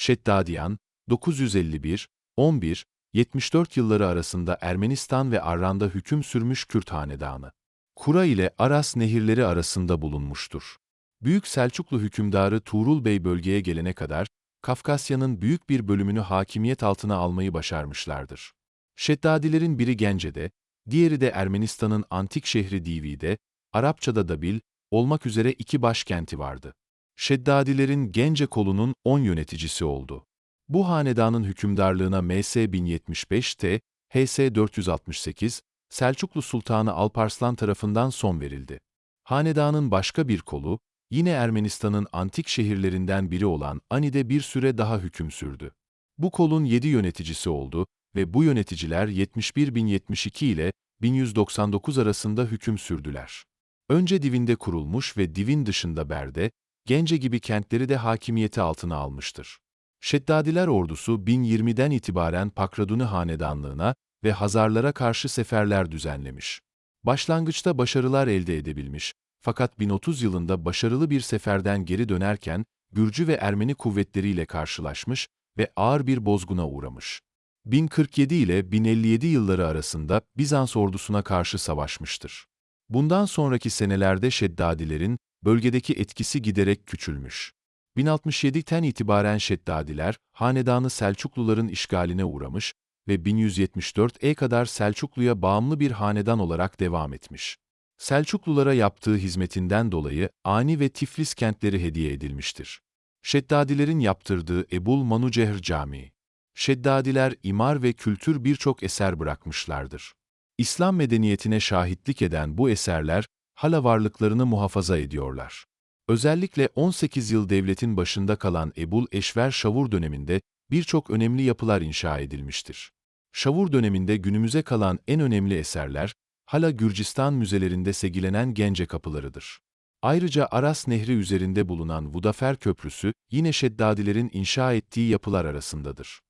Şeddadiyan, 951-11-74 yılları arasında Ermenistan ve Arran'da hüküm sürmüş Kürt hanedanı. Kura ile Aras nehirleri arasında bulunmuştur. Büyük Selçuklu hükümdarı Tuğrul Bey bölgeye gelene kadar, Kafkasya'nın büyük bir bölümünü hakimiyet altına almayı başarmışlardır. Şeddadilerin biri Gence'de, diğeri de Ermenistan'ın antik şehri Divi'de, Arapçada Dabil, olmak üzere iki başkenti vardı. Şeddadilerin Gence kolunun 10 yöneticisi oldu. Bu hanedanın hükümdarlığına M.S. 1075'te, H.S. 468, Selçuklu Sultanı Alparslan tarafından son verildi. Hanedanın başka bir kolu, yine Ermenistan'ın antik şehirlerinden biri olan Ani'de bir süre daha hüküm sürdü. Bu kolun 7 yöneticisi oldu ve bu yöneticiler 71.072 ile 1199 arasında hüküm sürdüler. Önce Divin'de kurulmuş ve Divin dışında Berde, Gence gibi kentleri de hakimiyeti altına almıştır. Şeddadiler ordusu 1020'den itibaren Pakraduni hanedanlığına ve Hazarlara karşı seferler düzenlemiş. Başlangıçta başarılar elde edebilmiş, fakat 1030 yılında başarılı bir seferden geri dönerken Gürcü ve Ermeni kuvvetleriyle karşılaşmış ve ağır bir bozguna uğramış. 1047 ile 1057 yılları arasında Bizans ordusuna karşı savaşmıştır. Bundan sonraki senelerde Şeddadilerin bölgedeki etkisi giderek küçülmüş. 1067'ten itibaren Şeddadiler, hanedanı Selçukluların işgaline uğramış ve 1174'e kadar Selçuklu'ya bağımlı bir hanedan olarak devam etmiş. Selçuklulara yaptığı hizmetinden dolayı Ani ve Tiflis kentleri hediye edilmiştir. Şeddadilerin yaptırdığı Ebul Manucehr Camii. Şeddadiler imar ve kültür birçok eser bırakmışlardır. İslam medeniyetine şahitlik eden bu eserler, hala varlıklarını muhafaza ediyorlar. Özellikle 18 yıl devletin başında kalan Ebul Eşver Şavur döneminde birçok önemli yapılar inşa edilmiştir. Şavur döneminde günümüze kalan en önemli eserler, hala Gürcistan müzelerinde sergilenen Gence kapılarıdır. Ayrıca Aras Nehri üzerinde bulunan Vudafer Köprüsü, yine Şeddadilerin inşa ettiği yapılar arasındadır.